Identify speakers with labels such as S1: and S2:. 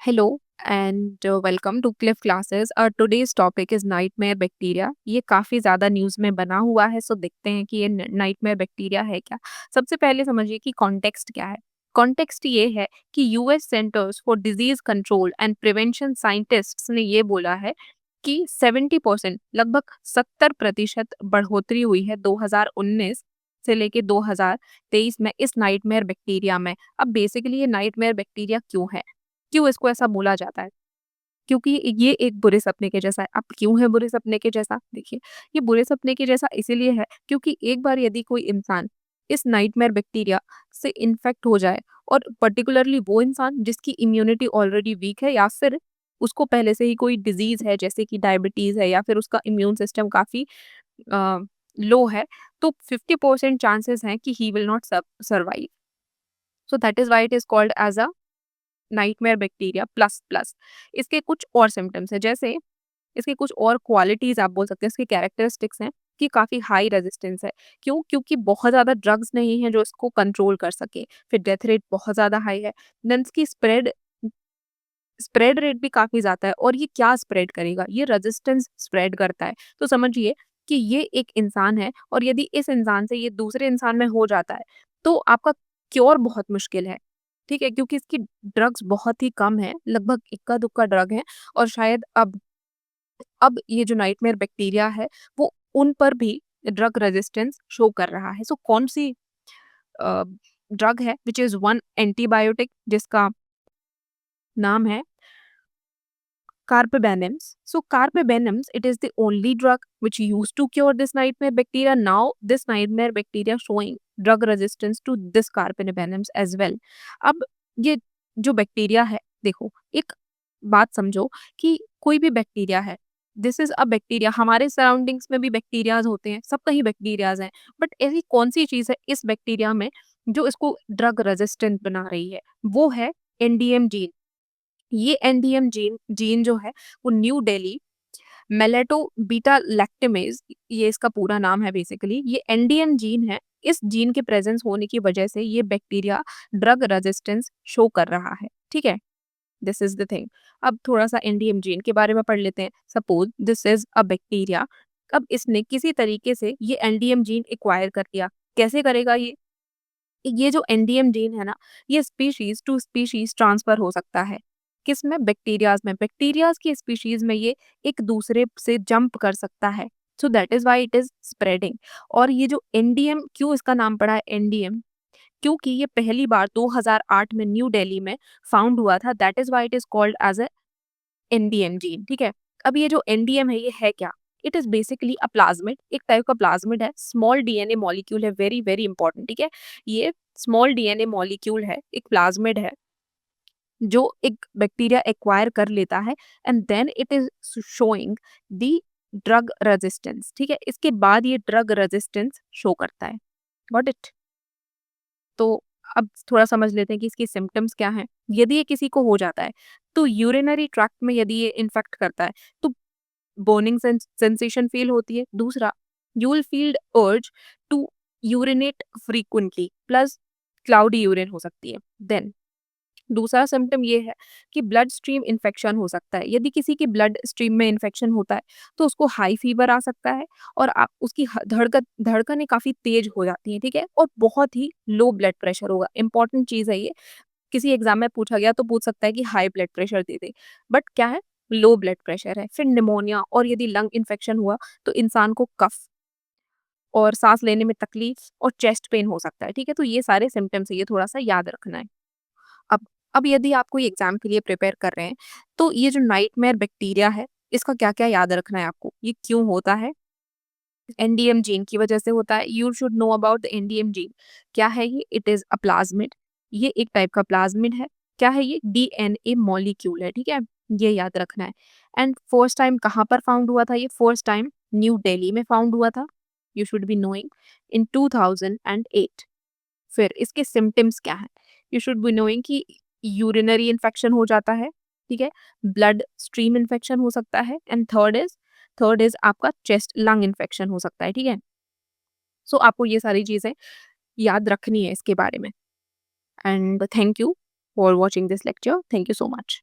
S1: Hello and welcome to Cliff Classes. Today's topic is nightmare bacteria. ये काफ़ी ज़्यादा news में बना हुआ है, सो देखते हैं कि ये नाइटमेयर बैक्टीरिया है क्या। सबसे पहले समझिए कि कॉन्टेक्स्ट क्या है। कॉन्टेक्स्ट ये है कि US centres for disease control and prevention scientists ने ये बोला है कि 70% लगभग 70% बढ़ोतरी हुई है 2019 से लेके 2023 में इस नाइटमेयर बैक्टीरिया में। अब बेसिकली ये नाइटमेयर बैक्टीरिया क्यों है, क्यों इसको ऐसा बोला जाता है? क्योंकि ये एक बुरे सपने के जैसा है। अब क्यों है बुरे सपने के जैसा? देखिए, ये बुरे सपने के जैसा इसीलिए है क्योंकि एक बार यदि कोई इंसान इस नाइटमेयर बैक्टीरिया से इन्फेक्ट हो जाए और पर्टिकुलरली वो इंसान जिसकी इम्यूनिटी ऑलरेडी वीक है या फिर उसको पहले से ही कोई डिजीज़ है जैसे कि डायबिटीज़ है या फिर उसका इम्यून सिस्टम काफ़ी अ, लो है, तो 50% चांसेस हैं कि he will not survive. So that is why it is called as a nightmare bacteria plus plus. इसके कुछ और सिम्पटम्स हैं, जैसे इसके कुछ और क्वालिटीज आप बोल सकते हैं, इसके कैरेक्टरिस्टिक्स हैं कि काफी हाई रेजिस्टेंस है। क्यों? क्योंकि बहुत ज्यादा ड्रग्स नहीं है जो इसको कंट्रोल कर सके। फिर डेथ रेट बहुत ज्यादा हाई है। देन इसकी स्प्रेड स्प्रेड रेट भी काफी ज्यादा है। और ये क्या स्प्रेड करेगा? ये रेजिस्टेंस स्प्रेड करता है। तो समझिए कि ये एक इंसान है और यदि इस इंसान से ये दूसरे इंसान में हो जाता है तो आपका क्योर बहुत मुश्किल है। ठीक है, क्योंकि इसकी ड्रग्स बहुत ही कम है, लगभग इक्का दुक्का ड्रग है। और शायद अब ये जो नाइटमेयर बैक्टीरिया है वो उन पर भी ड्रग रेजिस्टेंस शो कर रहा है। सो कौन सी ड्रग है विच इज वन एंटीबायोटिक जिसका नाम है carbapenems. So carbapenems, it is the only drug which used to cure this nightmare bacteria. Now this nightmare bacteria showing drug resistance to this carbapenems as well. अब ये जो bacteria है, देखो एक बात समझो कि कोई भी बैक्टीरिया है, दिस इज अ बैक्टीरिया। हमारे सराउंडिंग्स में भी बैक्टीरियाज होते हैं, सब कहीं बैक्टीरियाज हैं, बट ऐसी कौन सी चीज है इस बैक्टीरिया में जो इसको ड्रग रेजिस्टेंट बना रही है? वो है एनडीएम जीन। ये एनडीएम जीन जीन जो है वो न्यू दिल्ली मेलेटो बीटा लैक्टेमेज, ये इसका पूरा नाम है। बेसिकली ये एनडीएम जीन है। इस जीन के प्रेजेंस होने की वजह से ये बैक्टीरिया ड्रग रेजिस्टेंस शो कर रहा है। ठीक है, दिस इज द थिंग। अब थोड़ा सा एनडीएम जीन के बारे में पढ़ लेते हैं। Suppose this is a bacteria. अब इसने किसी तरीके से ये एनडीएम जीन एक्वायर कर लिया। कैसे करेगा ये जो एनडीएम जीन है ना, ये स्पीशीज टू स्पीशीज ट्रांसफर हो सकता है। किस में? बैक्टीरियाज में। बैक्टीरियाज की स्पीशीज में ये एक दूसरे से जंप कर सकता है। So that is why it is spreading. और ये जो एनडीएम, क्यों इसका नाम पड़ा है एनडीएम? क्योंकि ये पहली बार 2008 में न्यू दिल्ली में फाउंड हुआ था। That is why it is called as a NDM gene. ठीक है, अब ये जो एनडीएम है ये है क्या? It is basically a plasmid, एक टाइप का प्लाज्मिड है। स्मॉल डीएनए मॉलिक्यूल है, वेरी वेरी इंपॉर्टेंट। ठीक है, ये स्मॉल डीएनए मॉलिक्यूल है, एक प्लाज्मिड है जो एक बैक्टीरिया एक्वायर कर लेता है and then it is showing the drug resistance. ठीक है, इसके बाद ये ड्रग रेजिस्टेंस शो करता है। Got it? तो अब थोड़ा समझ लेते हैं कि इसकी सिम्टम्स क्या हैं। यदि ये किसी को हो जाता है तो यूरिनरी ट्रैक्ट में यदि ये इन्फेक्ट करता है तो बर्निंग सेंसेशन फील होती है। दूसरा, you will feel urge to urinate frequently plus cloudy urine हो सकती है। देन दूसरा सिम्टम ये है कि ब्लड स्ट्रीम इन्फेक्शन हो सकता है। यदि किसी की ब्लड स्ट्रीम में इन्फेक्शन होता है तो उसको हाई फीवर आ सकता है और आप उसकी धड़कनें काफ़ी तेज हो जाती हैं। ठीक है, और बहुत ही लो ब्लड प्रेशर होगा। इंपॉर्टेंट चीज़ है ये। किसी एग्जाम में पूछा गया तो पूछ सकता है कि high blood pressure they they, but क्या है? लो ब्लड प्रेशर है। फिर निमोनिया, और यदि लंग इन्फेक्शन हुआ तो इंसान को कफ और सांस लेने में तकलीफ और चेस्ट पेन हो सकता है। ठीक है, तो ये सारे सिम्टम्स है, ये थोड़ा सा याद रखना है। अब अब यदि आप कोई एग्जाम के लिए प्रिपेयर कर रहे हैं तो ये जो नाइटमेयर बैक्टीरिया है इसका क्या क्या याद रखना है आपको, ये क्यों होता है? एनडीएम जीन की वजह से होता है। You should know about the NDM gene. क्या है ये? It is a plasmid. ये एक टाइप का प्लाज्मिड है। क्या है ये? डीएनए मॉलिक्यूल है। ठीक है, ये याद रखना है। एंड फर्स्ट टाइम कहाँ पर फाउंड हुआ था? ये फर्स्ट टाइम न्यू दिल्ली में फाउंड हुआ था। यू शुड बी नोइंग इन 2008। फिर इसके सिम्टम्स क्या हैं? यू शुड बी नोइंग कि यूरिनरी इन्फेक्शन हो जाता है। ठीक है, ब्लड स्ट्रीम इन्फेक्शन हो सकता है एंड थर्ड इज आपका चेस्ट लंग इन्फेक्शन हो सकता है। ठीक है, सो आपको ये सारी चीजें याद रखनी है इसके बारे में। And thank you for watching this lecture. Thank you so much.